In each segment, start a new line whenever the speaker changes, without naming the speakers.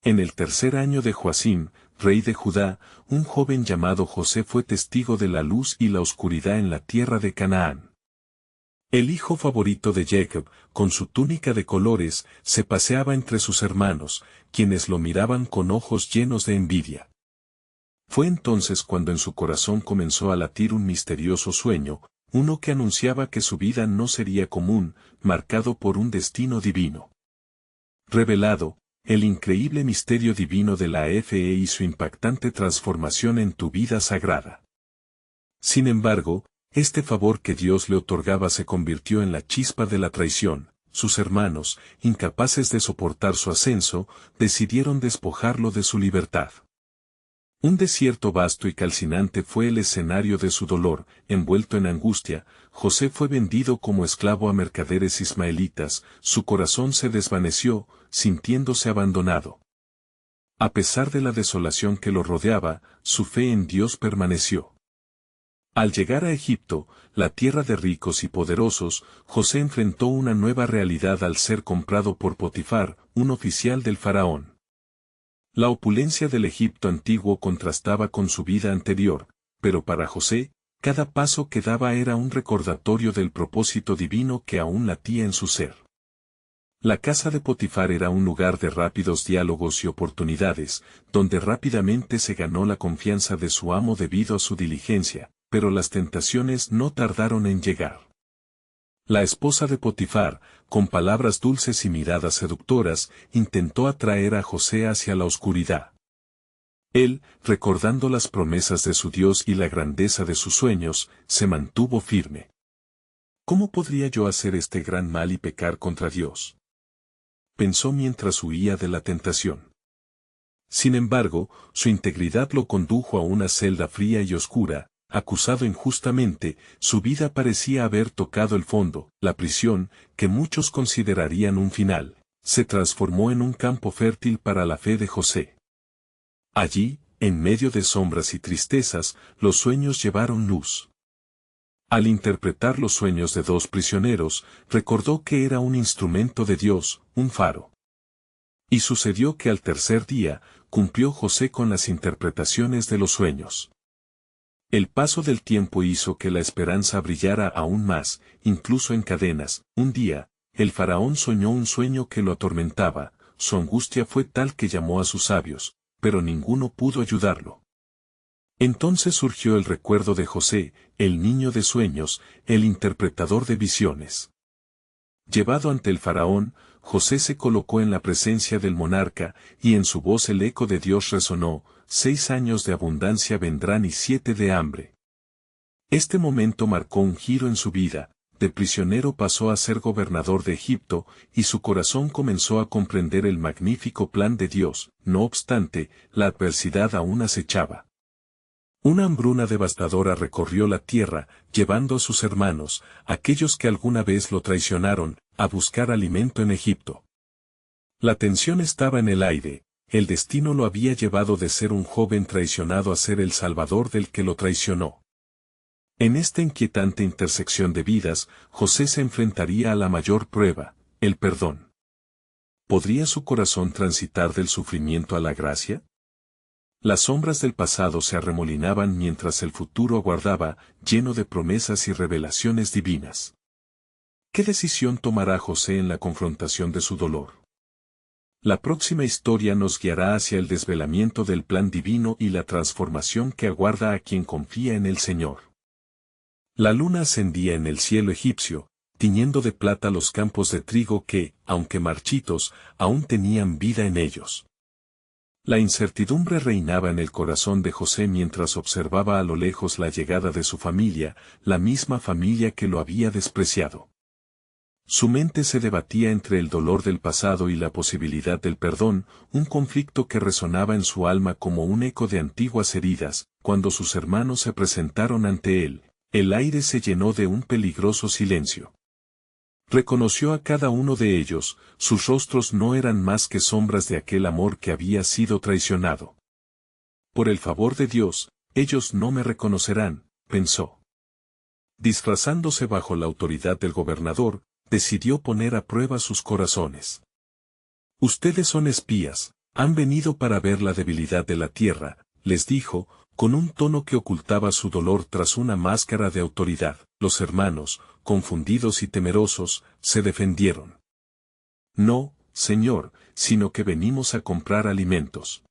En el tercer año de Joacim, rey de Judá, un joven llamado José fue testigo de la luz y la oscuridad en la tierra de Canaán. El hijo favorito de Jacob, con su túnica de colores, se paseaba entre sus hermanos, quienes lo miraban con ojos llenos de envidia. Fue entonces cuando en su corazón comenzó a latir un misterioso sueño, uno que anunciaba que su vida no sería común, marcado por un destino divino. Revelado, el increíble misterio divino de la fe y su impactante transformación en tu vida sagrada. Sin embargo, este favor que Dios le otorgaba se convirtió en la chispa de la traición. Sus hermanos, incapaces de soportar su ascenso, decidieron despojarlo de su libertad. Un desierto vasto y calcinante fue el escenario de su dolor. Envuelto en angustia, José fue vendido como esclavo a mercaderes ismaelitas, su corazón se desvaneció, sintiéndose abandonado. A pesar de la desolación que lo rodeaba, su fe en Dios permaneció. Al llegar a Egipto, la tierra de ricos y poderosos, José enfrentó una nueva realidad al ser comprado por Potifar, un oficial del faraón. La opulencia del Egipto antiguo contrastaba con su vida anterior, pero para José, cada paso que daba era un recordatorio del propósito divino que aún latía en su ser. La casa de Potifar era un lugar de rápidos diálogos y oportunidades, donde rápidamente se ganó la confianza de su amo debido a su diligencia, pero las tentaciones no tardaron en llegar. La esposa de Potifar, con palabras dulces y miradas seductoras, intentó atraer a José hacia la oscuridad. Él, recordando las promesas de su Dios y la grandeza de sus sueños, se mantuvo firme. ¿Cómo podría yo hacer este gran mal y pecar contra Dios?, pensó mientras huía de la tentación. Sin embargo, su integridad lo condujo a una celda fría y oscura. Acusado injustamente, su vida parecía haber tocado el fondo. La prisión, que muchos considerarían un final, se transformó en un campo fértil para la fe de José. Allí, en medio de sombras y tristezas, los sueños llevaron luz. Al interpretar los sueños de dos prisioneros, recordó que era un instrumento de Dios, un faro. Y sucedió que al tercer día, cumplió José con las interpretaciones de los sueños. El paso del tiempo hizo que la esperanza brillara aún más, incluso en cadenas. Un día, el faraón soñó un sueño que lo atormentaba, su angustia fue tal que llamó a sus sabios, pero ninguno pudo ayudarlo. Entonces surgió el recuerdo de José, el niño de sueños, el interpretador de visiones. Llevado ante el faraón, José se colocó en la presencia del monarca, y en su voz el eco de Dios resonó: 6 años de abundancia vendrán y 7 de hambre. Este momento marcó un giro en su vida, de prisionero pasó a ser gobernador de Egipto, y su corazón comenzó a comprender el magnífico plan de Dios. No obstante, la adversidad aún acechaba. Una hambruna devastadora recorrió la tierra, llevando a sus hermanos, aquellos que alguna vez lo traicionaron, a buscar alimento en Egipto. La tensión estaba en el aire, el destino lo había llevado de ser un joven traicionado a ser el salvador del que lo traicionó. En esta inquietante intersección de vidas, José se enfrentaría a la mayor prueba, el perdón. ¿Podría su corazón transitar del sufrimiento a la gracia? Las sombras del pasado se arremolinaban mientras el futuro aguardaba, lleno de promesas y revelaciones divinas. ¿Qué decisión tomará José en la confrontación de su dolor? La próxima historia nos guiará hacia el desvelamiento del plan divino y la transformación que aguarda a quien confía en el Señor. La luna ascendía en el cielo egipcio, tiñendo de plata los campos de trigo que, aunque marchitos, aún tenían vida en ellos. La incertidumbre reinaba en el corazón de José mientras observaba a lo lejos la llegada de su familia, la misma familia que lo había despreciado. Su mente se debatía entre el dolor del pasado y la posibilidad del perdón, un conflicto que resonaba en su alma como un eco de antiguas heridas. Cuando sus hermanos se presentaron ante él, el aire se llenó de un peligroso silencio. Reconoció a cada uno de ellos, sus rostros no eran más que sombras de aquel amor que había sido traicionado. Por el favor de Dios, ellos no me reconocerán, pensó. Disfrazándose bajo la autoridad del gobernador, decidió poner a prueba sus corazones. Ustedes son espías, Han venido para ver la debilidad de la tierra, les dijo, con un tono que ocultaba su dolor tras una máscara de autoridad. Los hermanos, confundidos y temerosos, se defendieron. No, señor, sino que venimos a comprar alimentos.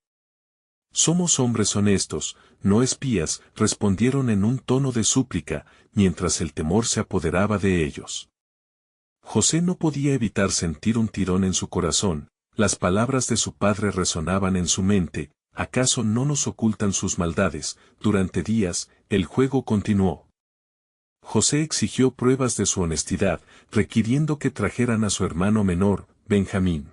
Somos hombres honestos, no espías, respondieron en un tono de súplica, mientras el temor se apoderaba de ellos. José no podía evitar sentir un tirón en su corazón, las palabras de su padre resonaban en su mente. ¿Acaso no nos ocultan sus maldades? Durante días, el juego continuó. José exigió pruebas de su honestidad, requiriendo que trajeran a su hermano menor, Benjamín.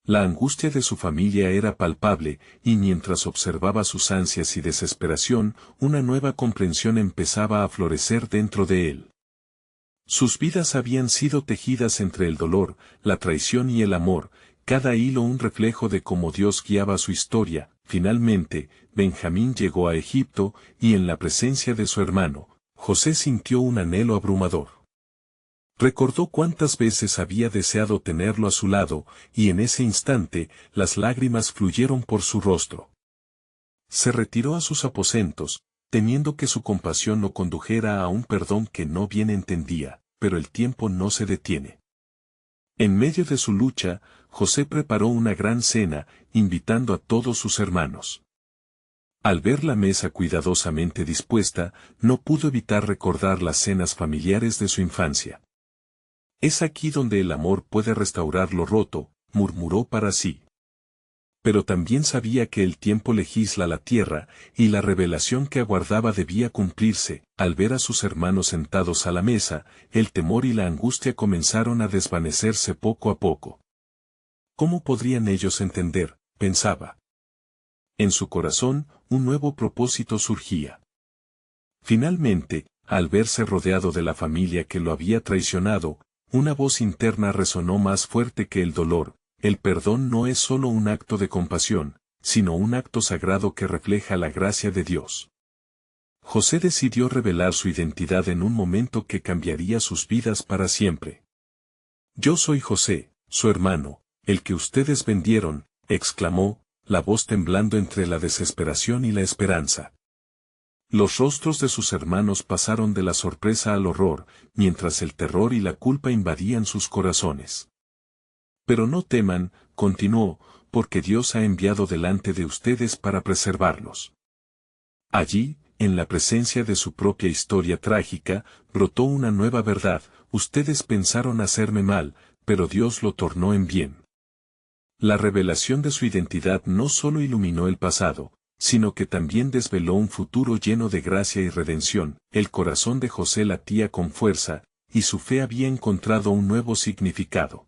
La angustia de su familia era palpable, y mientras observaba sus ansias y desesperación, una nueva comprensión empezaba a florecer dentro de él. Sus vidas habían sido tejidas entre el dolor, la traición y el amor, cada hilo un reflejo de cómo Dios guiaba su historia. Finalmente, Benjamín llegó a Egipto, y en la presencia de su hermano, José sintió un anhelo abrumador. Recordó cuántas veces había deseado tenerlo a su lado, y en ese instante, las lágrimas fluyeron por su rostro. Se retiró a sus aposentos, temiendo que su compasión lo condujera a un perdón que no bien entendía, pero el tiempo no se detiene. En medio de su lucha, José preparó una gran cena, invitando a todos sus hermanos. Al ver la mesa cuidadosamente dispuesta, no pudo evitar recordar las cenas familiares de su infancia. Es aquí donde el amor puede restaurar lo roto, murmuró para sí. Pero también sabía que el tiempo legisla la tierra, y la revelación que aguardaba debía cumplirse. Al ver a sus hermanos sentados a la mesa, el temor y la angustia comenzaron a desvanecerse poco a poco. ¿Cómo podrían ellos entender? Pensaba. En su corazón, un nuevo propósito surgía. Finalmente, al verse rodeado de la familia que lo había traicionado, una voz interna resonó más fuerte que el dolor. El perdón no es solo un acto de compasión, sino un acto sagrado que refleja la gracia de Dios. José decidió revelar su identidad en un momento que cambiaría sus vidas para siempre. Yo soy José, su hermano, el que ustedes vendieron, exclamó, la voz temblando entre la desesperación y la esperanza. Los rostros de sus hermanos pasaron de la sorpresa al horror, mientras el terror y la culpa invadían sus corazones. Pero no teman, continuó, porque Dios ha enviado delante de ustedes para preservarlos. Allí, en la presencia de su propia historia trágica, brotó una nueva verdad. Ustedes pensaron hacerme mal, pero Dios lo tornó en bien. La revelación de su identidad no solo iluminó el pasado, sino que también desveló un futuro lleno de gracia y redención. El corazón de José latía con fuerza, y su fe había encontrado un nuevo significado.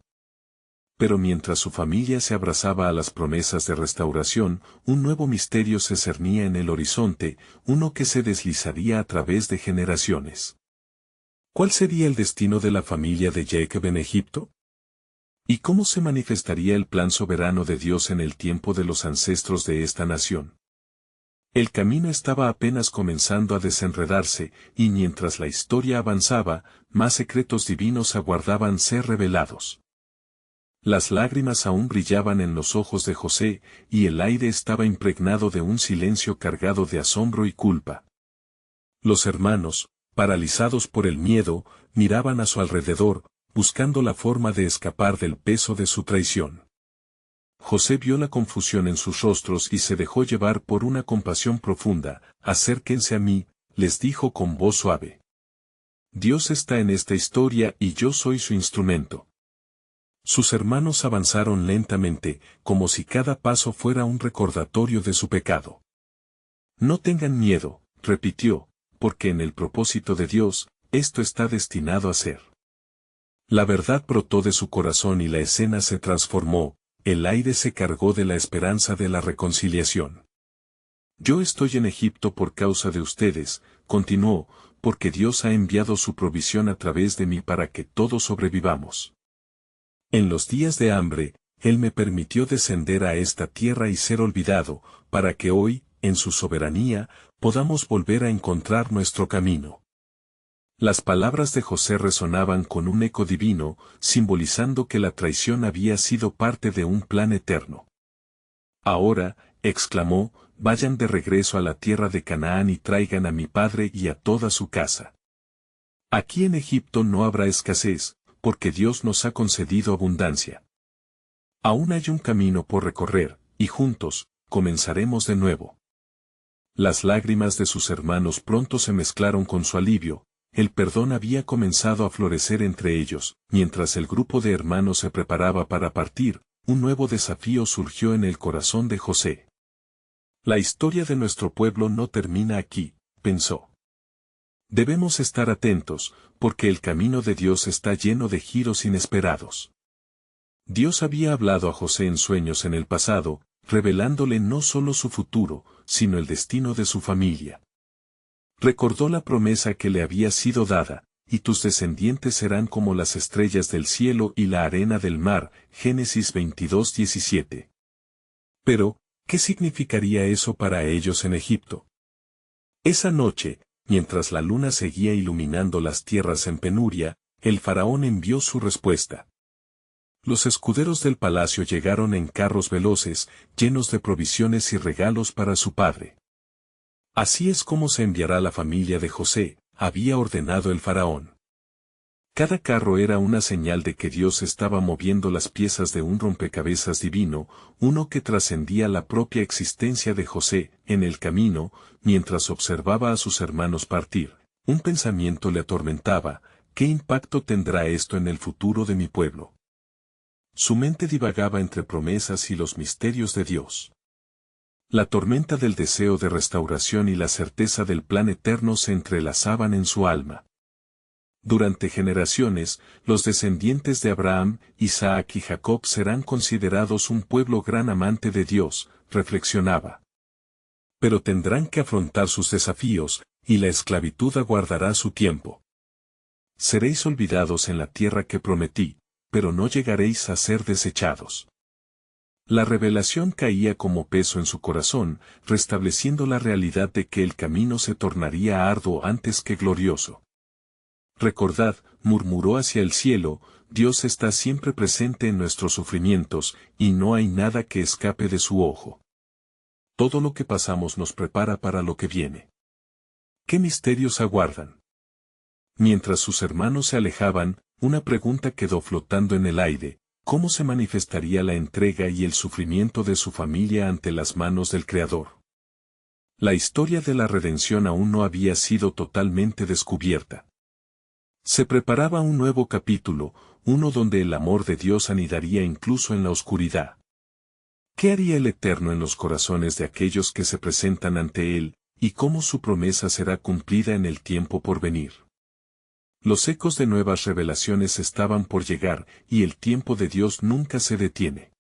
Pero mientras su familia se abrazaba a las promesas de restauración, un nuevo misterio se cernía en el horizonte, uno que se deslizaría a través de generaciones. ¿Cuál sería el destino de la familia de Jacob en Egipto? ¿Y cómo se manifestaría el plan soberano de Dios en el tiempo de los ancestros de esta nación? El camino estaba apenas comenzando a desenredarse, y mientras la historia avanzaba, más secretos divinos aguardaban ser revelados. Las lágrimas aún brillaban en los ojos de José, y el aire estaba impregnado de un silencio cargado de asombro y culpa. Los hermanos, paralizados por el miedo, miraban a su alrededor, buscando la forma de escapar del peso de su traición. José vio la confusión en sus rostros y se dejó llevar por una compasión profunda. Acérquense a mí, les dijo con voz suave. Dios está en esta historia y yo soy su instrumento. Sus hermanos avanzaron lentamente, como si cada paso fuera un recordatorio de su pecado. No tengan miedo, repitió, porque en el propósito de Dios, esto está destinado a ser. La verdad brotó de su corazón y la escena se transformó, el aire se cargó de la esperanza de la reconciliación. Yo estoy en Egipto por causa de ustedes, continuó, porque Dios ha enviado su provisión a través de mí para que todos sobrevivamos. En los días de hambre, Él me permitió descender a esta tierra y ser olvidado, para que hoy, en su soberanía, podamos volver a encontrar nuestro camino. Las palabras de José resonaban con un eco divino, simbolizando que la traición había sido parte de un plan eterno. Ahora, exclamó, vayan de regreso a la tierra de Canaán y traigan a mi padre y a toda su casa. Aquí en Egipto no habrá escasez, porque Dios nos ha concedido abundancia. Aún hay un camino por recorrer, y juntos, comenzaremos de nuevo. Las lágrimas de sus hermanos pronto se mezclaron con su alivio, el perdón había comenzado a florecer entre ellos, mientras el grupo de hermanos se preparaba para partir, un nuevo desafío surgió en el corazón de José. La historia de nuestro pueblo no termina aquí, pensó. Debemos estar atentos, porque el camino de Dios está lleno de giros inesperados. Dios había hablado a José en sueños en el pasado, revelándole no solo su futuro, sino el destino de su familia. Recordó la promesa que le había sido dada, y tus descendientes serán como las estrellas del cielo y la arena del mar, Génesis 22:17. Pero, ¿qué significaría eso para ellos en Egipto? Esa noche, mientras la luna seguía iluminando las tierras en penuria, el faraón envió su respuesta. Los escuderos del palacio llegaron en carros veloces, llenos de provisiones y regalos para su padre. Así es como se enviará la familia de José, había ordenado el faraón. Cada carro era una señal de que Dios estaba moviendo las piezas de un rompecabezas divino, uno que trascendía la propia existencia de José. En el camino, mientras observaba a sus hermanos partir, un pensamiento le atormentaba: ¿qué impacto tendrá esto en el futuro de mi pueblo? Su mente divagaba entre promesas y los misterios de Dios. La tormenta del deseo de restauración y la certeza del plan eterno se entrelazaban en su alma. Durante generaciones, los descendientes de Abraham, Isaac y Jacob serán considerados un pueblo gran amante de Dios, reflexionaba. Pero tendrán que afrontar sus desafíos, y la esclavitud aguardará su tiempo. Seréis olvidados en la tierra que prometí, pero no llegaréis a ser desechados. La revelación caía como peso en su corazón, restableciendo la realidad de que el camino se tornaría arduo antes que glorioso. Recordad, murmuró hacia el cielo, Dios está siempre presente en nuestros sufrimientos, y no hay nada que escape de su ojo. Todo lo que pasamos nos prepara para lo que viene. ¿Qué misterios aguardan? Mientras sus hermanos se alejaban, una pregunta quedó flotando en el aire: ¿cómo se manifestaría la entrega y el sufrimiento de su familia ante las manos del Creador? La historia de la redención aún no había sido totalmente descubierta. Se preparaba un nuevo capítulo, uno donde el amor de Dios anidaría incluso en la oscuridad. ¿Qué haría el Eterno en los corazones de aquellos que se presentan ante Él, y cómo su promesa será cumplida en el tiempo por venir? Los ecos de nuevas revelaciones estaban por llegar, y el tiempo de Dios nunca se detiene.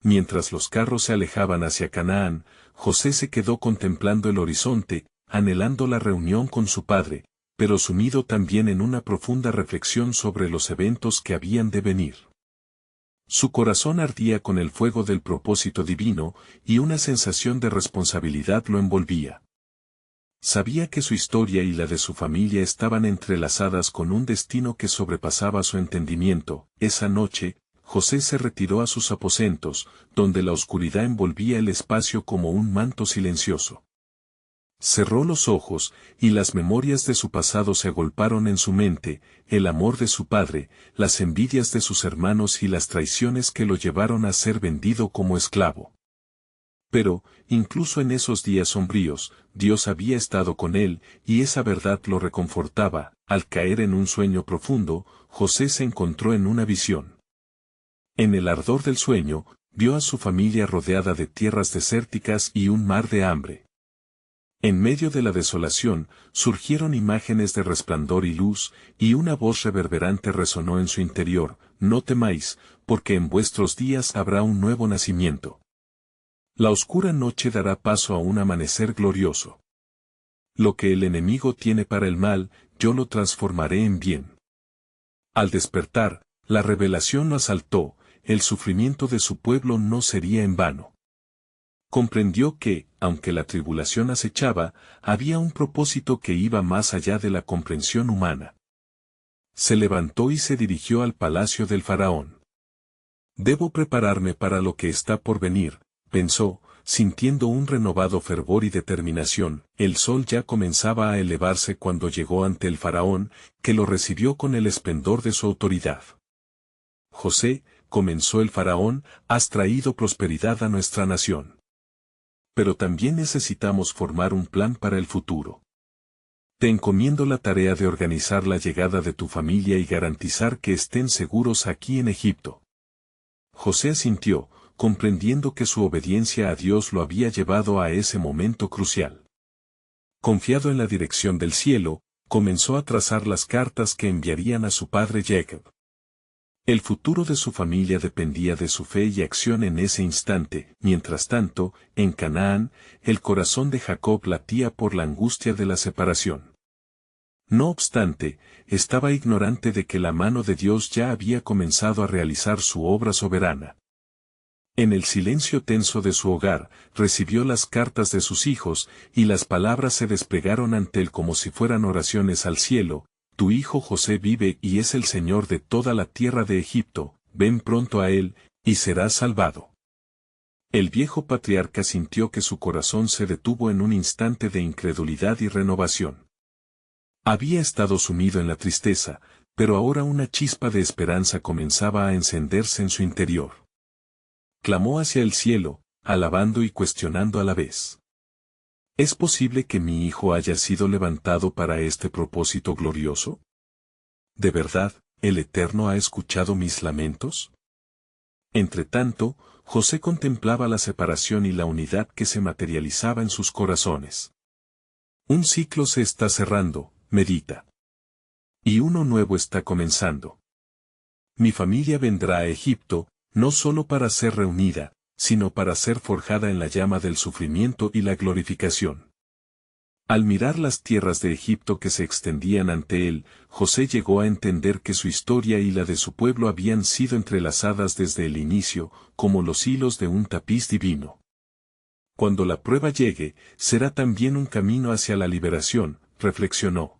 Mientras los carros se alejaban hacia Canaán, José se quedó contemplando el horizonte, anhelando la reunión con su padre, pero sumido también en una profunda reflexión sobre los eventos que habían de venir. Su corazón ardía con el fuego del propósito divino, y una sensación de responsabilidad lo envolvía. Sabía que su historia y la de su familia estaban entrelazadas con un destino que sobrepasaba su entendimiento. Esa noche, José se retiró a sus aposentos, donde la oscuridad envolvía el espacio como un manto silencioso. Cerró los ojos, y las memorias de su pasado se agolparon en su mente: el amor de su padre, las envidias de sus hermanos y las traiciones que lo llevaron a ser vendido como esclavo. Pero, incluso en esos días sombríos, Dios había estado con él, y esa verdad lo reconfortaba. Al caer en un sueño profundo, José se encontró en una visión. En el ardor del sueño, vio a su familia rodeada de tierras desérticas y un mar de hambre. En medio de la desolación, surgieron imágenes de resplandor y luz, y una voz reverberante resonó en su interior: no temáis, porque en vuestros días habrá un nuevo nacimiento. La oscura noche dará paso a un amanecer glorioso. Lo que el enemigo tiene para el mal, yo lo transformaré en bien. Al despertar, la revelación lo asaltó: el sufrimiento de su pueblo no sería en vano. Comprendió que, aunque la tribulación acechaba, había un propósito que iba más allá de la comprensión humana. Se levantó y se dirigió al palacio del faraón. Debo prepararme para lo que está por venir, pensó, sintiendo un renovado fervor y determinación. El sol ya comenzaba a elevarse cuando llegó ante el faraón, que lo recibió con el esplendor de su autoridad. José, comenzó el faraón, has traído prosperidad a nuestra nación. Pero también necesitamos formar un plan para el futuro. Te encomiendo la tarea de organizar la llegada de tu familia y garantizar que estén seguros aquí en Egipto. José asintió, comprendiendo que su obediencia a Dios lo había llevado a ese momento crucial. Confiado en la dirección del cielo, comenzó a trazar las cartas que enviarían a su padre Jacob. El futuro de su familia dependía de su fe y acción en ese instante. Mientras tanto, en Canaán, el corazón de Jacob latía por la angustia de la separación. No obstante, estaba ignorante de que la mano de Dios ya había comenzado a realizar su obra soberana. En el silencio tenso de su hogar, recibió las cartas de sus hijos, y las palabras se desplegaron ante él como si fueran oraciones al cielo. Tu hijo José vive y es el Señor de toda la tierra de Egipto, ven pronto a él, y serás salvado. El viejo patriarca sintió que su corazón se detuvo en un instante de incredulidad y renovación. Había estado sumido en la tristeza, pero ahora una chispa de esperanza comenzaba a encenderse en su interior. Clamó hacia el cielo, alabando y cuestionando a la vez. ¿Es posible que mi hijo haya sido levantado para este propósito glorioso? ¿De verdad, el Eterno ha escuchado mis lamentos? Entretanto, José contemplaba la separación y la unidad que se materializaba en sus corazones. Un ciclo se está cerrando, medita. Y uno nuevo está comenzando. Mi familia vendrá a Egipto, no solo para ser reunida, sino para ser forjada en la llama del sufrimiento y la glorificación. Al mirar las tierras de Egipto que se extendían ante él, José llegó a entender que su historia y la de su pueblo habían sido entrelazadas desde el inicio, como los hilos de un tapiz divino. Cuando la prueba llegue, será también un camino hacia la liberación, reflexionó.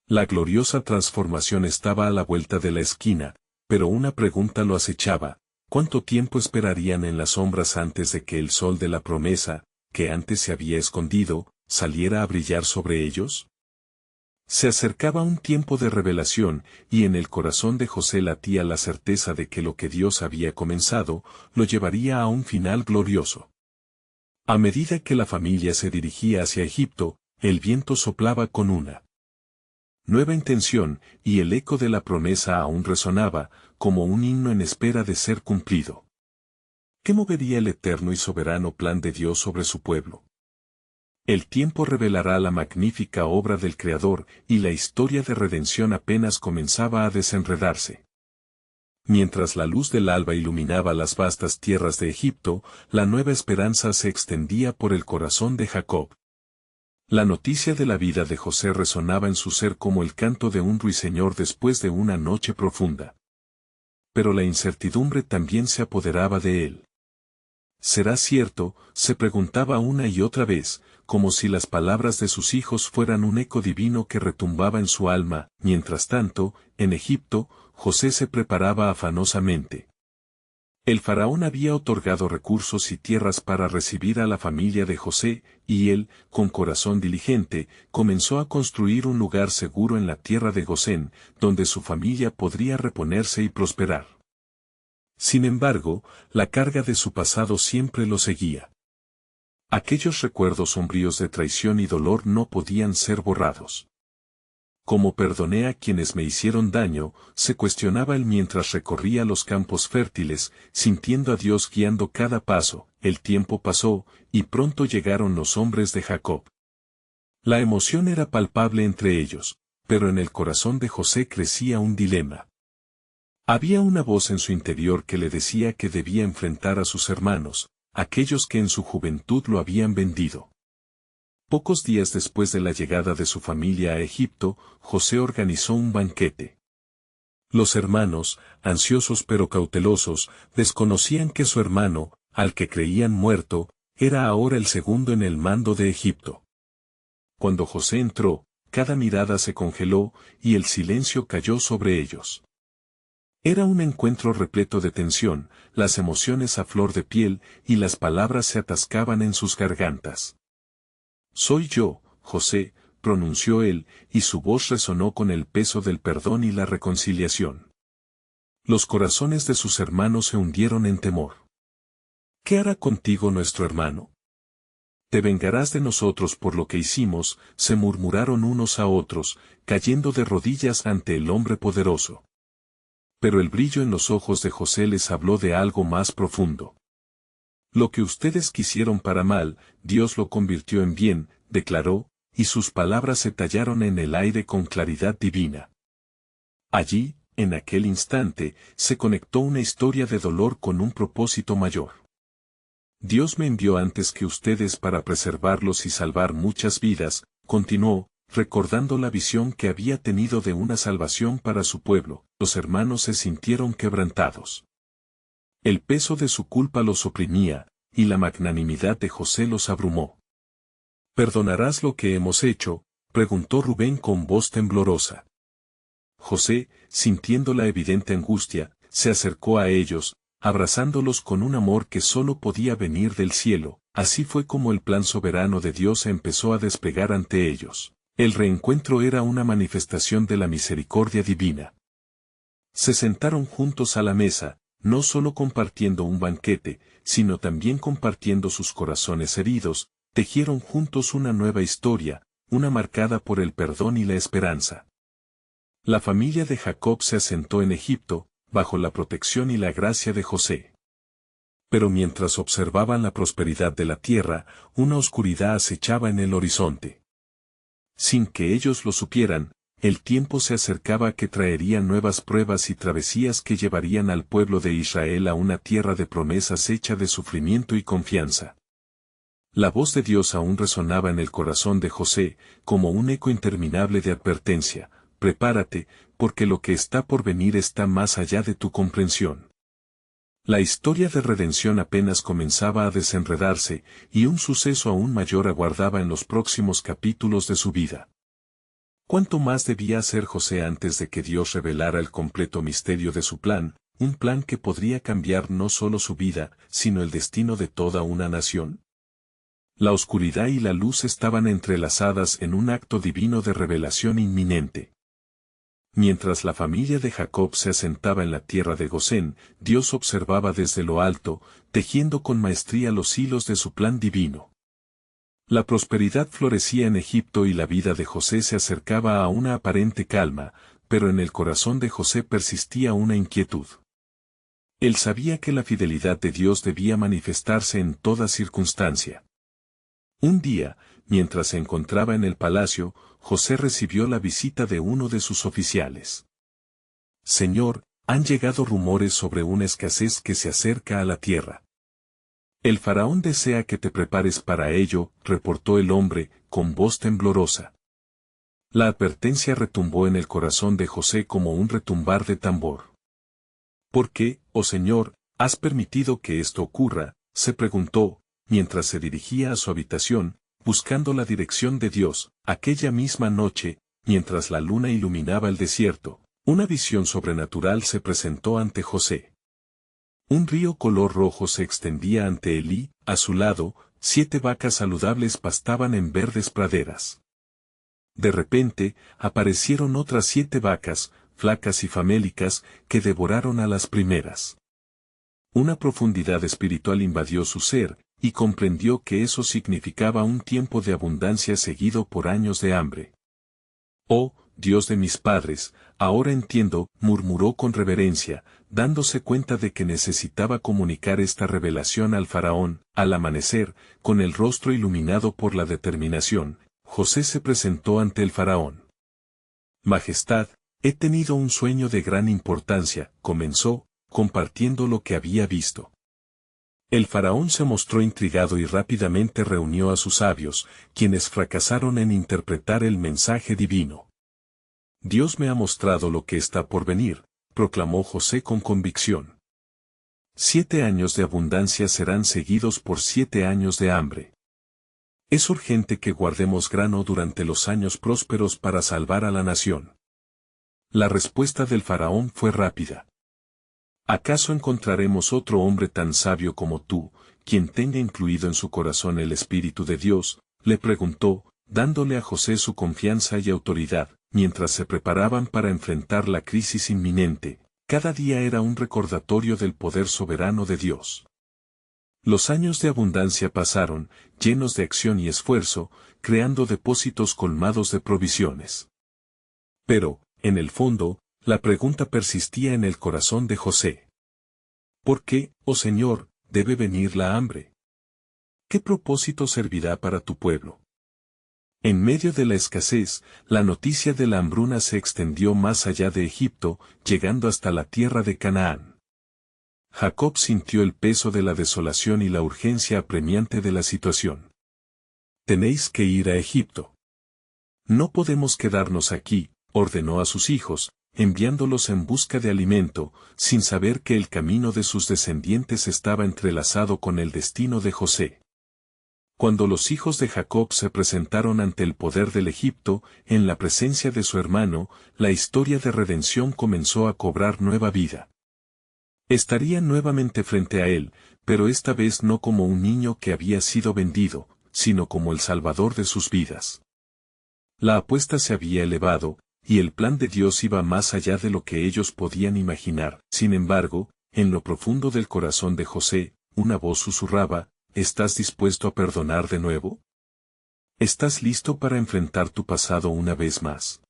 La gloriosa transformación estaba a la vuelta de la esquina, pero una pregunta lo acechaba. ¿Cuánto tiempo esperarían en las sombras antes de que el sol de la promesa, que antes se había escondido, saliera a brillar sobre ellos? Se acercaba un tiempo de revelación, y en el corazón de José latía la certeza de que lo que Dios había comenzado, lo llevaría a un final glorioso. A medida que la familia se dirigía hacia Egipto, el viento soplaba con una nueva intención, y el eco de la promesa aún resonaba, como un himno en espera de ser cumplido. ¿Qué movería el eterno y soberano plan de Dios sobre su pueblo? El tiempo revelará la magnífica obra del Creador, y la historia de redención apenas comenzaba a desenredarse. Mientras la luz del alba iluminaba las vastas tierras de Egipto, la nueva esperanza se extendía por el corazón de Jacob. La noticia de la vida de José resonaba en su ser como el canto de un ruiseñor después de una noche profunda. Pero la incertidumbre también se apoderaba de él. ¿Será cierto?, se preguntaba una y otra vez, como si las palabras de sus hijos fueran un eco divino que retumbaba en su alma. Mientras tanto, en Egipto, José se preparaba afanosamente. El faraón había otorgado recursos y tierras para recibir a la familia de José, y él, con corazón diligente, comenzó a construir un lugar seguro en la tierra de Gosén, donde su familia podría reponerse y prosperar. Sin embargo, la carga de su pasado siempre lo seguía. Aquellos recuerdos sombríos de traición y dolor no podían ser borrados. Como perdoné a quienes me hicieron daño, se cuestionaba él mientras recorría los campos fértiles, sintiendo a Dios guiando cada paso. El tiempo pasó, y pronto llegaron los hombres de Jacob. La emoción era palpable entre ellos, pero en el corazón de José crecía un dilema. Había una voz en su interior que le decía que debía enfrentar a sus hermanos, aquellos que en su juventud lo habían vendido. Pocos días después de la llegada de su familia a Egipto, José organizó un banquete. Los hermanos, ansiosos pero cautelosos, desconocían que su hermano, al que creían muerto, era ahora el segundo en el mando de Egipto. Cuando José entró, cada mirada se congeló, y el silencio cayó sobre ellos. Era un encuentro repleto de tensión, las emociones a flor de piel y las palabras se atascaban en sus gargantas. «Soy yo, José», pronunció él, y su voz resonó con el peso del perdón y la reconciliación. Los corazones de sus hermanos se hundieron en temor. «¿Qué hará contigo nuestro hermano? Te vengarás de nosotros por lo que hicimos», se murmuraron unos a otros, cayendo de rodillas ante el hombre poderoso. Pero el brillo en los ojos de José les habló de algo más profundo. «Lo que ustedes quisieron para mal, Dios lo convirtió en bien», declaró, y sus palabras se tallaron en el aire con claridad divina. Allí, en aquel instante, se conectó una historia de dolor con un propósito mayor. «Dios me envió antes que ustedes para preservarlos y salvar muchas vidas», continuó, recordando la visión que había tenido de una salvación para su pueblo. Los hermanos se sintieron quebrantados. El peso de su culpa los oprimía, y la magnanimidad de José los abrumó. «¿Perdonarás lo que hemos hecho?», preguntó Rubén con voz temblorosa. José, sintiendo la evidente angustia, se acercó a ellos, abrazándolos con un amor que solo podía venir del cielo. Así fue como el plan soberano de Dios empezó a desplegar ante ellos. El reencuentro era una manifestación de la misericordia divina. Se sentaron juntos a la mesa, no solo compartiendo un banquete, sino también compartiendo sus corazones heridos, tejieron juntos una nueva historia, una marcada por el perdón y la esperanza. La familia de Jacob se asentó en Egipto, bajo la protección y la gracia de José. Pero mientras observaban la prosperidad de la tierra, una oscuridad acechaba en el horizonte. Sin que ellos lo supieran, el tiempo se acercaba que traería nuevas pruebas y travesías que llevarían al pueblo de Israel a una tierra de promesas hecha de sufrimiento y confianza. La voz de Dios aún resonaba en el corazón de José, como un eco interminable de advertencia: «Prepárate, porque lo que está por venir está más allá de tu comprensión». La historia de redención apenas comenzaba a desenredarse, y un suceso aún mayor aguardaba en los próximos capítulos de su vida. ¿Cuánto más debía hacer José antes de que Dios revelara el completo misterio de su plan, un plan que podría cambiar no solo su vida, sino el destino de toda una nación? La oscuridad y la luz estaban entrelazadas en un acto divino de revelación inminente. Mientras la familia de Jacob se asentaba en la tierra de Gosén, Dios observaba desde lo alto, tejiendo con maestría los hilos de su plan divino. La prosperidad florecía en Egipto y la vida de José se acercaba a una aparente calma, pero en el corazón de José persistía una inquietud. Él sabía que la fidelidad de Dios debía manifestarse en toda circunstancia. Un día, mientras se encontraba en el palacio, José recibió la visita de uno de sus oficiales. «Señor, han llegado rumores sobre una escasez que se acerca a la tierra. El faraón desea que te prepares para ello», reportó el hombre, con voz temblorosa. La advertencia retumbó en el corazón de José como un retumbar de tambor. «¿Por qué, oh Señor, has permitido que esto ocurra?», se preguntó, mientras se dirigía a su habitación, buscando la dirección de Dios. Aquella misma noche, mientras la luna iluminaba el desierto, una visión sobrenatural se presentó ante José. Un río color rojo se extendía ante él y, a su lado, 7 vacas saludables pastaban en verdes praderas. De repente, aparecieron otras 7 vacas, flacas y famélicas, que devoraron a las primeras. Una profundidad espiritual invadió su ser, y comprendió que eso significaba un tiempo de abundancia seguido por años de hambre. «Oh, Dios de mis padres, ahora entiendo», murmuró con reverencia, dándose cuenta de que necesitaba comunicar esta revelación al faraón. Al amanecer, con el rostro iluminado por la determinación, José se presentó ante el faraón. «Majestad, he tenido un sueño de gran importancia», comenzó, compartiendo lo que había visto. El faraón se mostró intrigado y rápidamente reunió a sus sabios, quienes fracasaron en interpretar el mensaje divino. «Dios me ha mostrado lo que está por venir», proclamó José con convicción. 7 años de abundancia serán seguidos por 7 años de hambre. Es urgente que guardemos grano durante los años prósperos para salvar a la nación. La respuesta del faraón fue rápida. ¿Acaso encontraremos otro hombre tan sabio como tú, quien tenga incluido en su corazón el Espíritu de Dios? Le preguntó, dándole a José su confianza y autoridad, mientras se preparaban para enfrentar la crisis inminente. Cada día era un recordatorio del poder soberano de Dios. Los años de abundancia pasaron, llenos de acción y esfuerzo, creando depósitos colmados de provisiones. Pero, en el fondo, la pregunta persistía en el corazón de José. ¿Por qué, oh Señor, debe venir la hambre? ¿Qué propósito servirá para tu pueblo? En medio de la escasez, la noticia de la hambruna se extendió más allá de Egipto, llegando hasta la tierra de Canaán. Jacob sintió el peso de la desolación y la urgencia apremiante de la situación. Tenéis que ir a Egipto. No podemos quedarnos aquí, ordenó a sus hijos, enviándolos en busca de alimento, sin saber que el camino de sus descendientes estaba entrelazado con el destino de José. Cuando los hijos de Jacob se presentaron ante el poder del Egipto, en la presencia de su hermano, la historia de redención comenzó a cobrar nueva vida. Estarían nuevamente frente a él, pero esta vez no como un niño que había sido vendido, sino como el salvador de sus vidas. La apuesta se había elevado, y el plan de Dios iba más allá de lo que ellos podían imaginar. Sin embargo, en lo profundo del corazón de José, una voz susurraba, ¿estás dispuesto a perdonar de nuevo? ¿Estás listo para enfrentar tu pasado una vez más?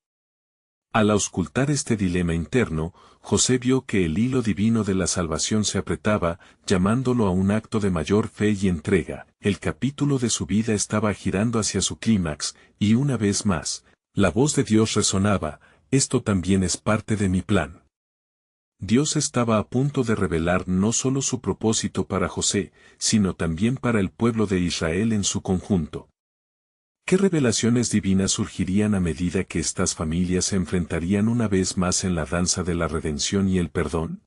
Al auscultar este dilema interno, José vio que el hilo divino de la salvación se apretaba, llamándolo a un acto de mayor fe y entrega. El capítulo de su vida estaba girando hacia su clímax, y una vez más, la voz de Dios resonaba, esto también es parte de mi plan. Dios estaba a punto de revelar no solo su propósito para José, sino también para el pueblo de Israel en su conjunto. ¿Qué revelaciones divinas surgirían a medida que estas familias se enfrentarían una vez más en la danza de la redención y el perdón?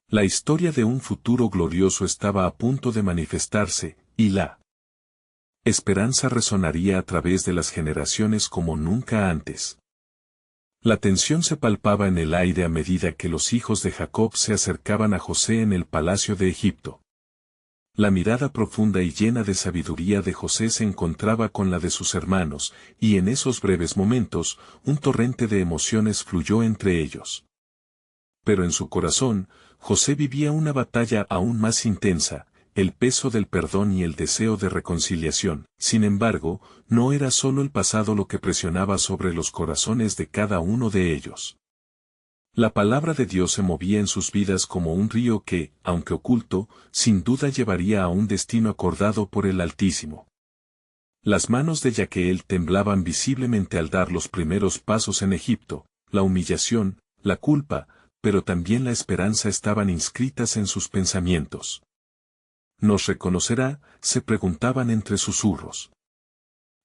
La historia de un futuro glorioso estaba a punto de manifestarse, y la esperanza resonaría a través de las generaciones como nunca antes. La tensión se palpaba en el aire a medida que los hijos de Jacob se acercaban a José en el palacio de Egipto. La mirada profunda y llena de sabiduría de José se encontraba con la de sus hermanos, y en esos breves momentos, un torrente de emociones fluyó entre ellos. Pero en su corazón, José vivía una batalla aún más intensa, el peso del perdón y el deseo de reconciliación. Sin embargo, no era solo el pasado lo que presionaba sobre los corazones de cada uno de ellos. La palabra de Dios se movía en sus vidas como un río que, aunque oculto, sin duda llevaría a un destino acordado por el Altísimo. Las manos de Jaqueel temblaban visiblemente al dar los primeros pasos en Egipto, la humillación, la culpa, pero también la esperanza estaban inscritas en sus pensamientos. ¿Nos reconocerá?, se preguntaban entre susurros.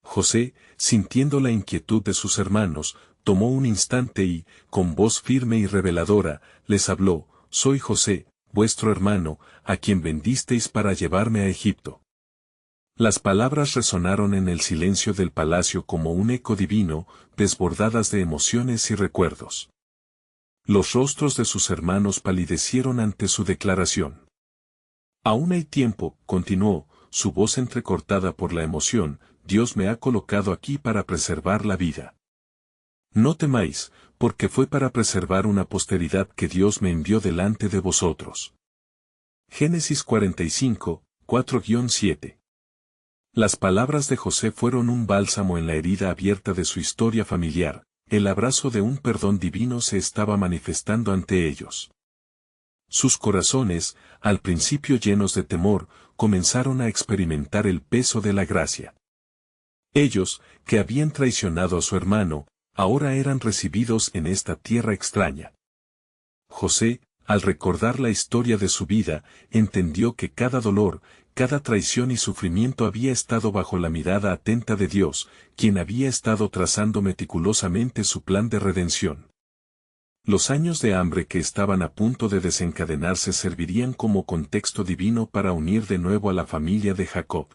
José, sintiendo la inquietud de sus hermanos, tomó un instante y, con voz firme y reveladora, les habló, «Soy José, vuestro hermano, a quien vendisteis para llevarme a Egipto». Las palabras resonaron en el silencio del palacio como un eco divino, desbordadas de emociones y recuerdos. Los rostros de sus hermanos palidecieron ante su declaración. «Aún hay tiempo», continuó, su voz entrecortada por la emoción, «Dios me ha colocado aquí para preservar la vida. No temáis, porque fue para preservar una posteridad que Dios me envió delante de vosotros». Génesis 45, 4-7. Las palabras de José fueron un bálsamo en la herida abierta de su historia familiar, el abrazo de un perdón divino se estaba manifestando ante ellos. Sus corazones, al principio llenos de temor, comenzaron a experimentar el peso de la gracia. Ellos, que habían traicionado a su hermano, ahora eran recibidos en esta tierra extraña. José, al recordar la historia de su vida, entendió que cada dolor, cada traición y sufrimiento había estado bajo la mirada atenta de Dios, quien había estado trazando meticulosamente su plan de redención. Los años de hambre que estaban a punto de desencadenarse servirían como contexto divino para unir de nuevo a la familia de Jacob.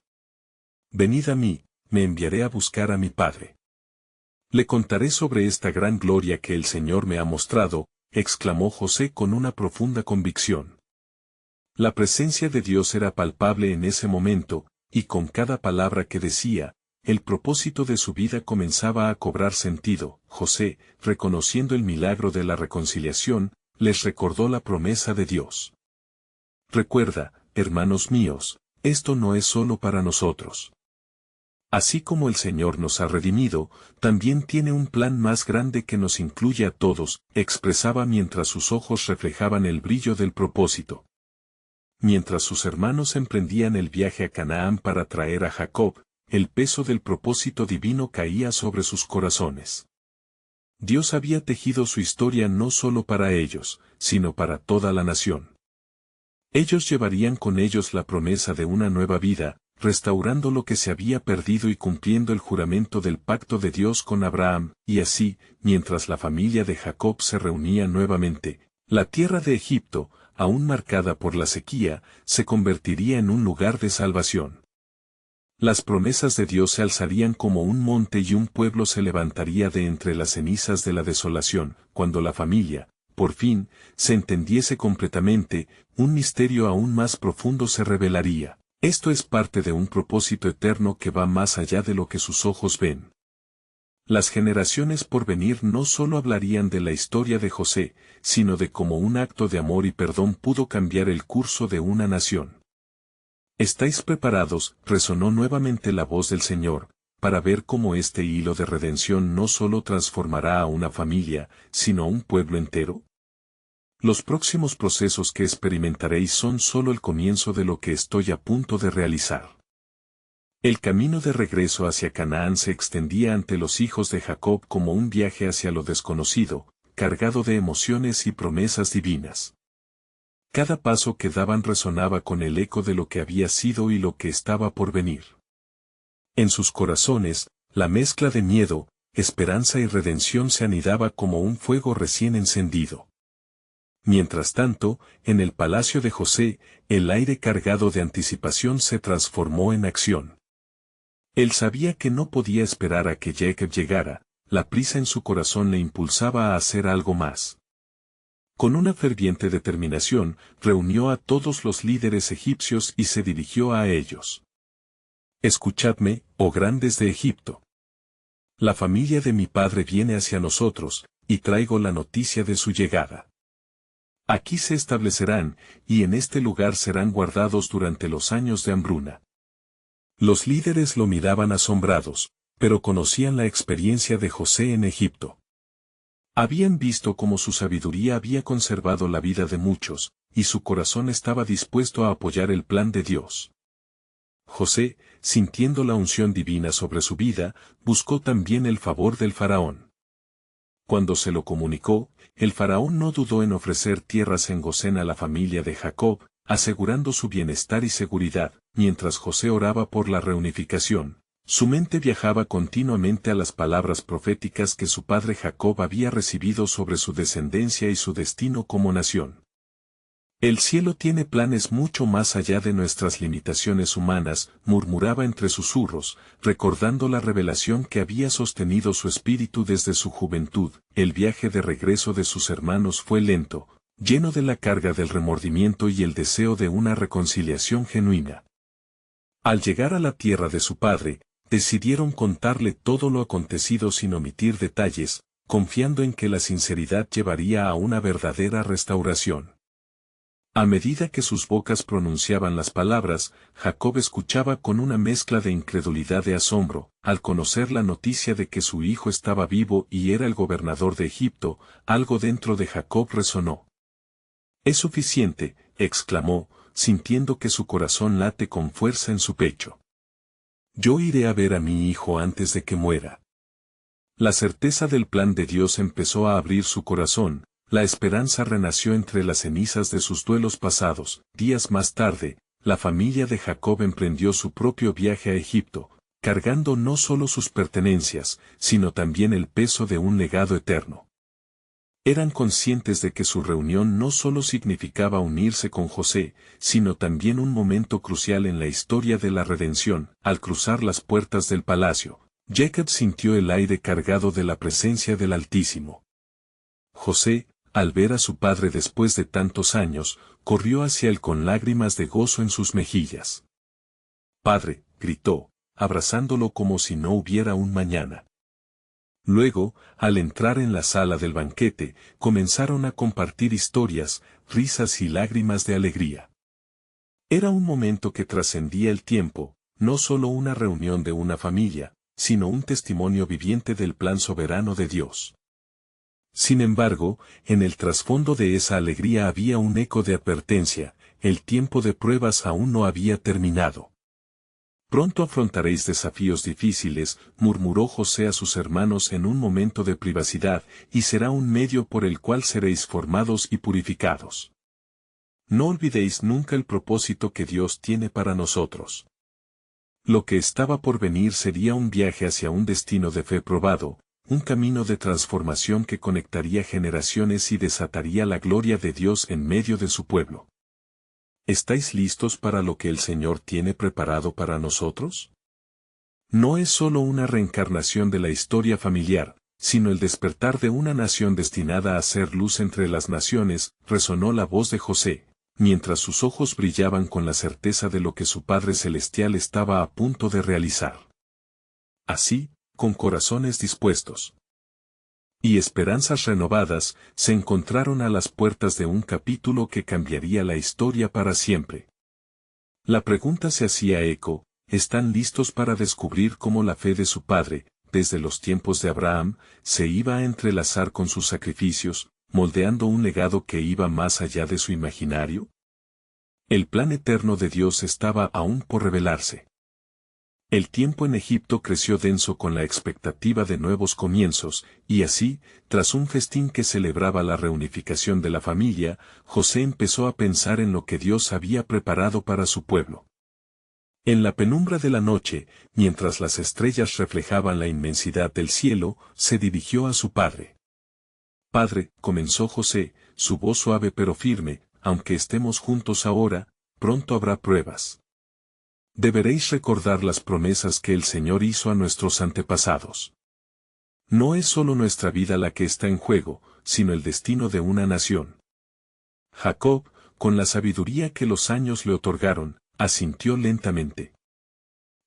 «Venid a mí, me enviaré a buscar a mi padre. Le contaré sobre esta gran gloria que el Señor me ha mostrado», exclamó José con una profunda convicción. La presencia de Dios era palpable en ese momento, y con cada palabra que decía, el propósito de su vida comenzaba a cobrar sentido. José, reconociendo el milagro de la reconciliación, les recordó la promesa de Dios. Recuerda, hermanos míos, esto no es solo para nosotros. Así como el Señor nos ha redimido, también tiene un plan más grande que nos incluye a todos, expresaba mientras sus ojos reflejaban el brillo del propósito. Mientras sus hermanos emprendían el viaje a Canaán para traer a Jacob, el peso del propósito divino caía sobre sus corazones. Dios había tejido su historia no solo para ellos, sino para toda la nación. Ellos llevarían con ellos la promesa de una nueva vida, restaurando lo que se había perdido y cumpliendo el juramento del pacto de Dios con Abraham, y así, mientras la familia de Jacob se reunía nuevamente, la tierra de Egipto, aún marcada por la sequía, se convertiría en un lugar de salvación. Las promesas de Dios se alzarían como un monte y un pueblo se levantaría de entre las cenizas de la desolación. Cuando la familia, por fin, se entendiese completamente, un misterio aún más profundo se revelaría. Esto es parte de un propósito eterno que va más allá de lo que sus ojos ven. Las generaciones por venir no solo hablarían de la historia de José, sino de cómo un acto de amor y perdón pudo cambiar el curso de una nación. ¿Estáis preparados?, resonó nuevamente la voz del Señor, para ver cómo este hilo de redención no solo transformará a una familia, sino a un pueblo entero. Los próximos procesos que experimentaréis son solo el comienzo de lo que estoy a punto de realizar. El camino de regreso hacia Canaán se extendía ante los hijos de Jacob como un viaje hacia lo desconocido, cargado de emociones y promesas divinas. Cada paso que daban resonaba con el eco de lo que había sido y lo que estaba por venir. En sus corazones, la mezcla de miedo, esperanza y redención se anidaba como un fuego recién encendido. Mientras tanto, en el palacio de José, el aire cargado de anticipación se transformó en acción. Él sabía que no podía esperar a que Jacob llegara, la prisa en su corazón le impulsaba a hacer algo más. Con una ferviente determinación, reunió a todos los líderes egipcios y se dirigió a ellos. Escuchadme, oh grandes de Egipto. La familia de mi padre viene hacia nosotros, y traigo la noticia de su llegada. Aquí se establecerán, y en este lugar serán guardados durante los años de hambruna. Los líderes lo miraban asombrados, pero conocían la experiencia de José en Egipto. Habían visto cómo su sabiduría había conservado la vida de muchos, y su corazón estaba dispuesto a apoyar el plan de Dios. José, sintiendo la unción divina sobre su vida, buscó también el favor del faraón. Cuando se lo comunicó, el faraón no dudó en ofrecer tierras en Gosén a la familia de Jacob, asegurando su bienestar y seguridad. Mientras José oraba por la reunificación, su mente viajaba continuamente a las palabras proféticas que su padre Jacob había recibido sobre su descendencia y su destino como nación. El cielo tiene planes mucho más allá de nuestras limitaciones humanas, murmuraba entre susurros, recordando la revelación que había sostenido su espíritu desde su juventud. El viaje de regreso de sus hermanos fue lento, lleno de la carga del remordimiento y el deseo de una reconciliación genuina. Al llegar a la tierra de su padre, decidieron contarle todo lo acontecido sin omitir detalles, confiando en que la sinceridad llevaría a una verdadera restauración. A medida que sus bocas pronunciaban las palabras, Jacob escuchaba con una mezcla de incredulidad y asombro. Al conocer la noticia de que su hijo estaba vivo y era el gobernador de Egipto, algo dentro de Jacob resonó. «Es suficiente», exclamó, sintiendo que su corazón late con fuerza en su pecho. «Yo iré a ver a mi hijo antes de que muera». La certeza del plan de Dios empezó a abrir su corazón. La esperanza renació entre las cenizas de sus duelos pasados. Días más tarde, la familia de Jacob emprendió su propio viaje a Egipto, cargando no solo sus pertenencias, sino también el peso de un legado eterno. Eran conscientes de que su reunión no solo significaba unirse con José, sino también un momento crucial en la historia de la redención. Al cruzar las puertas del palacio, Jacob sintió el aire cargado de la presencia del Altísimo. «José», al ver a su padre después de tantos años, corrió hacia él con lágrimas de gozo en sus mejillas. «Padre», gritó, abrazándolo como si no hubiera un mañana. Luego, al entrar en la sala del banquete, comenzaron a compartir historias, risas y lágrimas de alegría. Era un momento que trascendía el tiempo, no solo una reunión de una familia, sino un testimonio viviente del plan soberano de Dios. Sin embargo, en el trasfondo de esa alegría había un eco de advertencia: el tiempo de pruebas aún no había terminado. «Pronto afrontaréis desafíos difíciles», murmuró José a sus hermanos en un momento de privacidad, «y será un medio por el cual seréis formados y purificados. No olvidéis nunca el propósito que Dios tiene para nosotros». Lo que estaba por venir sería un viaje hacia un destino de fe probado, un camino de transformación que conectaría generaciones y desataría la gloria de Dios en medio de su pueblo. ¿Estáis listos para lo que el Señor tiene preparado para nosotros? No es solo una reencarnación de la historia familiar, sino el despertar de una nación destinada a ser luz entre las naciones, resonó la voz de José, mientras sus ojos brillaban con la certeza de lo que su Padre Celestial estaba a punto de realizar. Así, con corazones dispuestos y esperanzas renovadas, se encontraron a las puertas de un capítulo que cambiaría la historia para siempre. La pregunta se hacía eco: ¿están listos para descubrir cómo la fe de su padre, desde los tiempos de Abraham, se iba a entrelazar con sus sacrificios, moldeando un legado que iba más allá de su imaginario? El plan eterno de Dios estaba aún por revelarse. El tiempo en Egipto creció denso con la expectativa de nuevos comienzos, y así, tras un festín que celebraba la reunificación de la familia, José empezó a pensar en lo que Dios había preparado para su pueblo. En la penumbra de la noche, mientras las estrellas reflejaban la inmensidad del cielo, se dirigió a su padre. «Padre», comenzó José, su voz suave pero firme, «aunque estemos juntos ahora, pronto habrá pruebas. Deberéis recordar las promesas que el Señor hizo a nuestros antepasados. No es solo nuestra vida la que está en juego, sino el destino de una nación». Jacob, con la sabiduría que los años le otorgaron, asintió lentamente.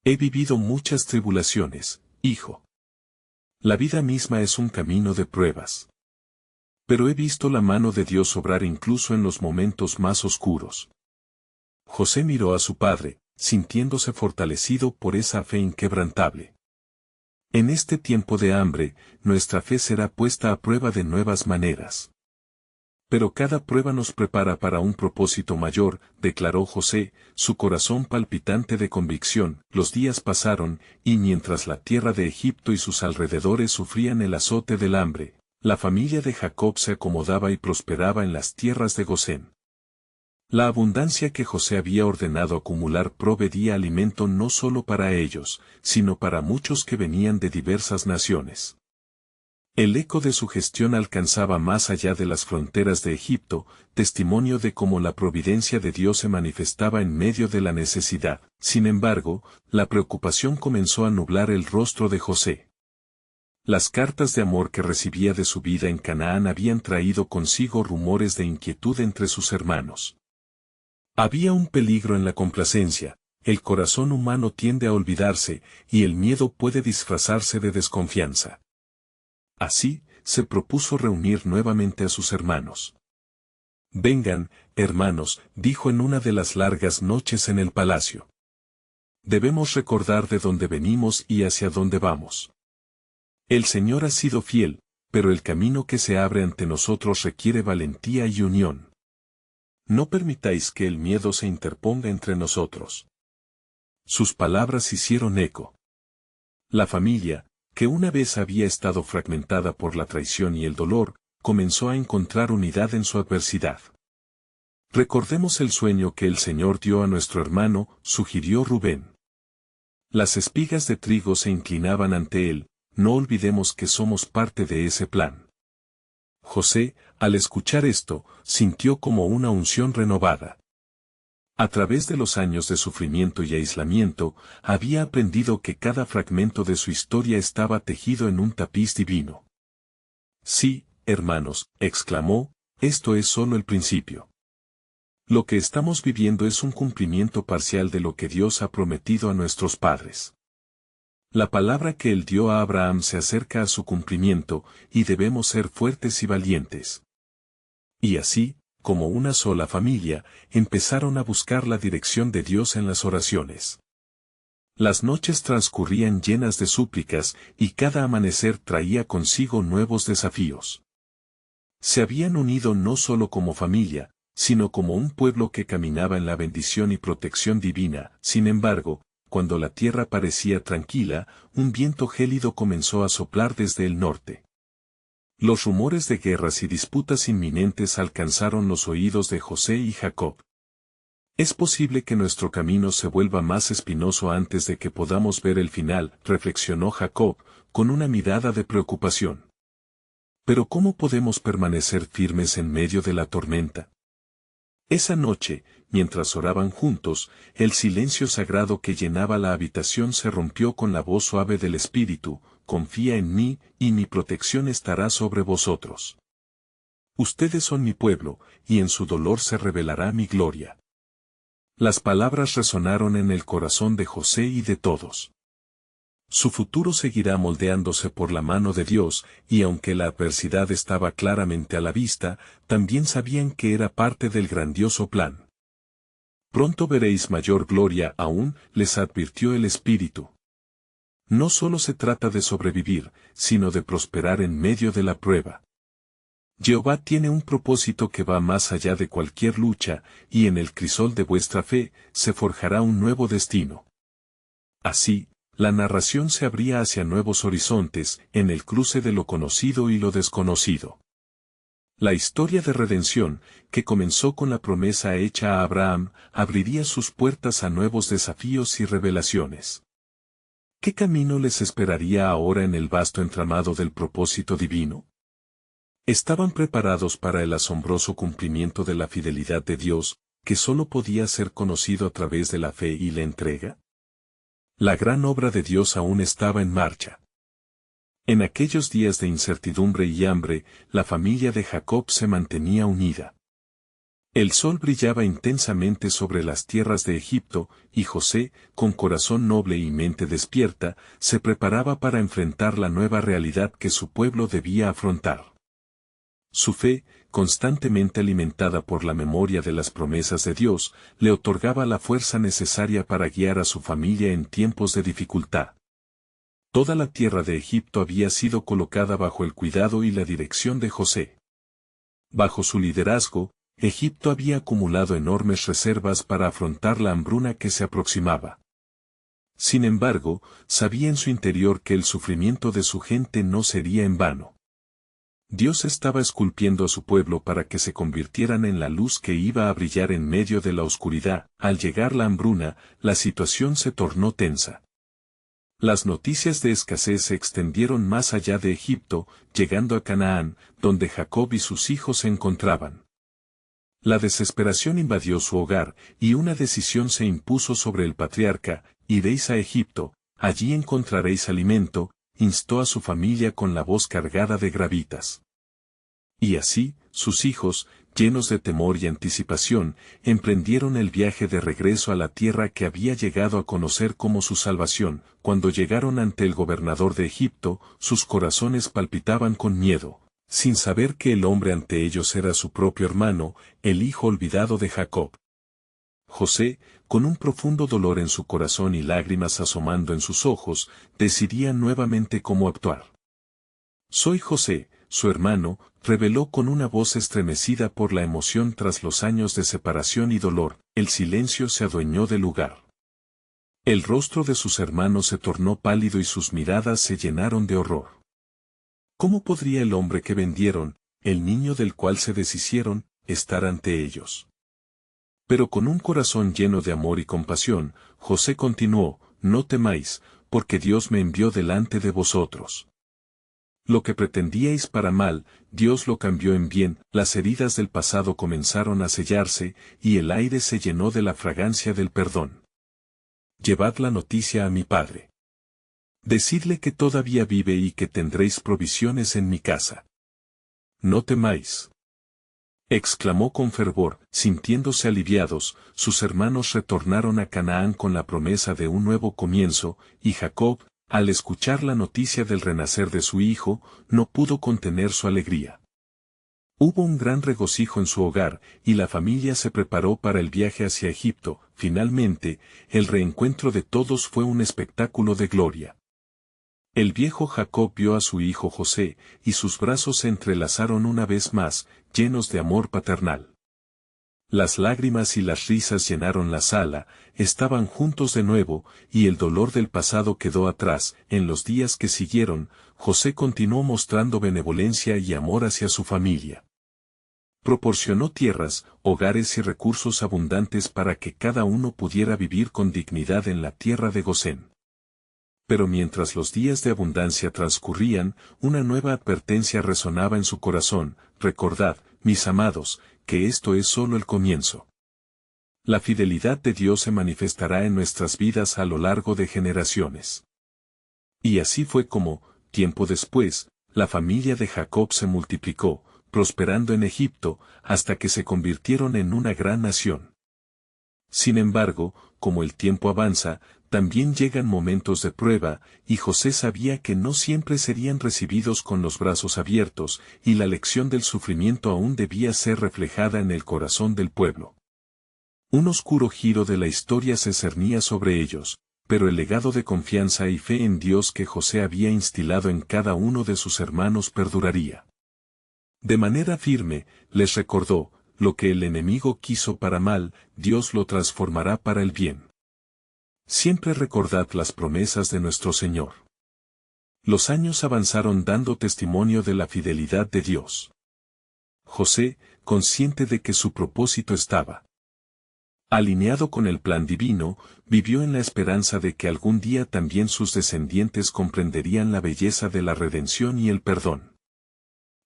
«He vivido muchas tribulaciones, hijo. La vida misma es un camino de pruebas. Pero he visto la mano de Dios obrar incluso en los momentos más oscuros». José miró a su padre, sintiéndose fortalecido por esa fe inquebrantable. «En este tiempo de hambre, nuestra fe será puesta a prueba de nuevas maneras. Pero cada prueba nos prepara para un propósito mayor», declaró José, su corazón palpitante de convicción. Los días pasaron, y mientras la tierra de Egipto y sus alrededores sufrían el azote del hambre, la familia de Jacob se acomodaba y prosperaba en las tierras de Gosén. La abundancia que José había ordenado acumular proveía alimento no solo para ellos, sino para muchos que venían de diversas naciones. El eco de su gestión alcanzaba más allá de las fronteras de Egipto, testimonio de cómo la providencia de Dios se manifestaba en medio de la necesidad. Sin embargo, la preocupación comenzó a nublar el rostro de José. Las cartas de amor que recibía de su vida en Canaán habían traído consigo rumores de inquietud entre sus hermanos. Había un peligro en la complacencia: el corazón humano tiende a olvidarse, y el miedo puede disfrazarse de desconfianza. Así, se propuso reunir nuevamente a sus hermanos. «Vengan, hermanos», dijo en una de las largas noches en el palacio. «Debemos recordar de dónde venimos y hacia dónde vamos. El Señor ha sido fiel, pero el camino que se abre ante nosotros requiere valentía y unión. No permitáis que el miedo se interponga entre nosotros». Sus palabras hicieron eco. La familia, que una vez había estado fragmentada por la traición y el dolor, comenzó a encontrar unidad en su adversidad. «Recordemos el sueño que el Señor dio a nuestro hermano», sugirió Rubén. «Las espigas de trigo se inclinaban ante él, no olvidemos que somos parte de ese plan». José, al escuchar esto, sintió como una unción renovada. A través de los años de sufrimiento y aislamiento, había aprendido que cada fragmento de su historia estaba tejido en un tapiz divino. «Sí, hermanos», exclamó, esto es solo el principio. Lo que estamos viviendo es un cumplimiento parcial de lo que Dios ha prometido a nuestros padres. La palabra que Él dio a Abraham se acerca a su cumplimiento, y debemos ser fuertes y valientes. Y así, como una sola familia, empezaron a buscar la dirección de Dios en las oraciones. Las noches transcurrían llenas de súplicas, y cada amanecer traía consigo nuevos desafíos. Se habían unido no solo como familia, sino como un pueblo que caminaba en la bendición y protección divina. Sin embargo, cuando la tierra parecía tranquila, un viento gélido comenzó a soplar desde el norte. Los rumores de guerras y disputas inminentes alcanzaron los oídos de José y Jacob. Es posible que nuestro camino se vuelva más espinoso antes de que podamos ver el final, reflexionó Jacob, con una mirada de preocupación. Pero ¿cómo podemos permanecer firmes en medio de la tormenta? Esa noche, mientras oraban juntos, el silencio sagrado que llenaba la habitación se rompió con la voz suave del Espíritu: confía en mí, y mi protección estará sobre vosotros. Ustedes son mi pueblo, y en su dolor se revelará mi gloria. Las palabras resonaron en el corazón de José y de todos. Su futuro seguirá moldeándose por la mano de Dios, y aunque la adversidad estaba claramente a la vista, también sabían que era parte del grandioso plan. Pronto veréis mayor gloria aún, les advirtió el Espíritu. No solo se trata de sobrevivir, sino de prosperar en medio de la prueba. Jehová tiene un propósito que va más allá de cualquier lucha, y en el crisol de vuestra fe se forjará un nuevo destino. Así, la narración se abría hacia nuevos horizontes, en el cruce de lo conocido y lo desconocido. La historia de redención, que comenzó con la promesa hecha a Abraham, abriría sus puertas a nuevos desafíos y revelaciones. ¿Qué camino les esperaría ahora en el vasto entramado del propósito divino? ¿Estaban preparados para el asombroso cumplimiento de la fidelidad de Dios, que solo podía ser conocido a través de la fe y la entrega? La gran obra de Dios aún estaba en marcha. En aquellos días de incertidumbre y hambre, la familia de Jacob se mantenía unida. El sol brillaba intensamente sobre las tierras de Egipto, y José, con corazón noble y mente despierta, se preparaba para enfrentar la nueva realidad que su pueblo debía afrontar. Su fe, constantemente alimentada por la memoria de las promesas de Dios, le otorgaba la fuerza necesaria para guiar a su familia en tiempos de dificultad. Toda la tierra de Egipto había sido colocada bajo el cuidado y la dirección de José. Bajo su liderazgo, Egipto había acumulado enormes reservas para afrontar la hambruna que se aproximaba. Sin embargo, sabía en su interior que el sufrimiento de su gente no sería en vano. Dios estaba esculpiendo a su pueblo para que se convirtieran en la luz que iba a brillar en medio de la oscuridad. Al llegar la hambruna, la situación se tornó tensa. Las noticias de escasez se extendieron más allá de Egipto, llegando a Canaán, donde Jacob y sus hijos se encontraban. La desesperación invadió su hogar, y una decisión se impuso sobre el patriarca: iréis a Egipto, allí encontraréis alimento, instó a su familia con la voz cargada de gravitas. Y así, sus hijos, llenos de temor y anticipación, emprendieron el viaje de regreso a la tierra que había llegado a conocer como su salvación. Cuando llegaron ante el gobernador de Egipto, sus corazones palpitaban con miedo, sin saber que el hombre ante ellos era su propio hermano, el hijo olvidado de Jacob. José, con un profundo dolor en su corazón y lágrimas asomando en sus ojos, decidía nuevamente cómo actuar. Soy José, su hermano, reveló con una voz estremecida por la emoción. Tras los años de separación y dolor, el silencio se adueñó del lugar. El rostro de sus hermanos se tornó pálido y sus miradas se llenaron de horror. ¿Cómo podría el hombre que vendieron, el niño del cual se deshicieron, estar ante ellos? Pero con un corazón lleno de amor y compasión, José continuó: no temáis, porque Dios me envió delante de vosotros. Lo que pretendíais para mal, Dios lo cambió en bien. Las heridas del pasado comenzaron a sellarse, y el aire se llenó de la fragancia del perdón. Llevad la noticia a mi padre. Decidle que todavía vive y que tendréis provisiones en mi casa. No temáis. exclamó con fervor. Sintiéndose aliviados, sus hermanos retornaron a Canaán con la promesa de un nuevo comienzo, y Jacob, al escuchar la noticia del renacer de su hijo, no pudo contener su alegría. Hubo un gran regocijo en su hogar, y la familia se preparó para el viaje hacia Egipto. Finalmente, el reencuentro de todos fue un espectáculo de gloria. El viejo Jacob vio a su hijo José, y sus brazos se entrelazaron una vez más, llenos de amor paternal. Las lágrimas y las risas llenaron la sala, estaban juntos de nuevo, y el dolor del pasado quedó atrás. En los días que siguieron, José continuó mostrando benevolencia y amor hacia su familia. Proporcionó tierras, hogares y recursos abundantes para que cada uno pudiera vivir con dignidad en la tierra de Gosén. Pero mientras los días de abundancia transcurrían, una nueva advertencia resonaba en su corazón: recordad, mis amados, que esto es solo el comienzo. La fidelidad de Dios se manifestará en nuestras vidas a lo largo de generaciones. Y así fue como, tiempo después, la familia de Jacob se multiplicó, prosperando en Egipto, hasta que se convirtieron en una gran nación. Sin embargo, como el tiempo avanza, también llegan momentos de prueba, y José sabía que no siempre serían recibidos con los brazos abiertos, y la lección del sufrimiento aún debía ser reflejada en el corazón del pueblo. Un oscuro giro de la historia se cernía sobre ellos, pero el legado de confianza y fe en Dios que José había instilado en cada uno de sus hermanos perduraría. De manera firme, les recordó: lo que el enemigo quiso para mal, Dios lo transformará para el bien. Siempre recordad las promesas de nuestro Señor. Los años avanzaron dando testimonio de la fidelidad de Dios. José, consciente de que su propósito estaba alineado con el plan divino, vivió en la esperanza de que algún día también sus descendientes comprenderían la belleza de la redención y el perdón.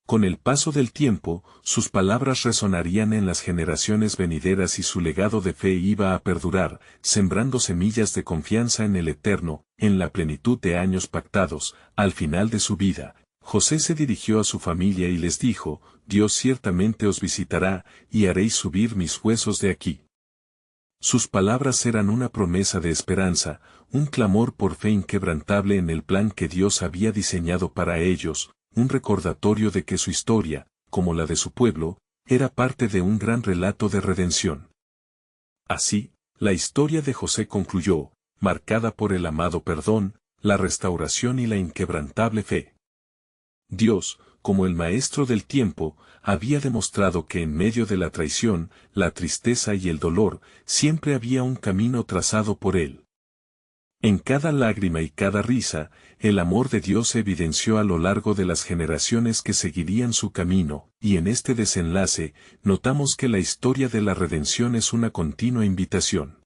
Con el paso del tiempo, sus palabras resonarían en las generaciones venideras y su legado de fe iba a perdurar, sembrando semillas de confianza en el Eterno. En la plenitud de años pactados, al final de su vida, José se dirigió a su familia y les dijo: Dios ciertamente os visitará, y haréis subir mis huesos de aquí. Sus palabras eran una promesa de esperanza, un clamor por fe inquebrantable en el plan que Dios había diseñado para ellos, un recordatorio de que su historia, como la de su pueblo, era parte de un gran relato de redención. Así, la historia de José concluyó, marcada por el amado perdón, la restauración y la inquebrantable fe. Dios, como el maestro del tiempo, había demostrado que en medio de la traición, la tristeza y el dolor, siempre había un camino trazado por él. En cada lágrima y cada risa, el amor de Dios se evidenció a lo largo de las generaciones que seguirían su camino, y en este desenlace, notamos que la historia de la redención es una continua invitación.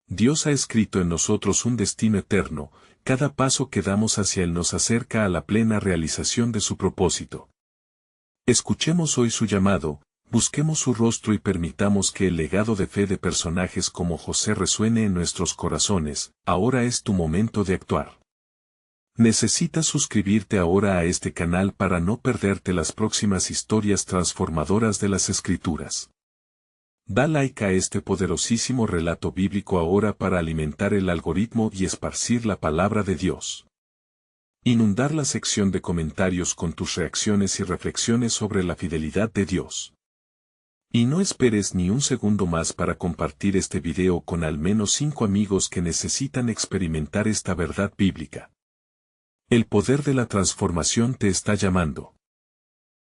Dios ha escrito en nosotros un destino eterno, cada paso que damos hacia él nos acerca a la plena realización de su propósito. Escuchemos hoy su llamado, busquemos su rostro y permitamos que el legado de fe de personajes como José resuene en nuestros corazones. Ahora es tu momento de actuar. Necesitas suscribirte ahora a este canal para no perderte las próximas historias transformadoras de las Escrituras. Da like a este poderosísimo relato bíblico ahora para alimentar el algoritmo y esparcir la palabra de Dios. Inundar la sección de comentarios con tus reacciones y reflexiones sobre la fidelidad de Dios. Y no esperes ni un segundo más para compartir este video con al menos 5 amigos que necesitan experimentar esta verdad bíblica. El poder de la transformación te está llamando.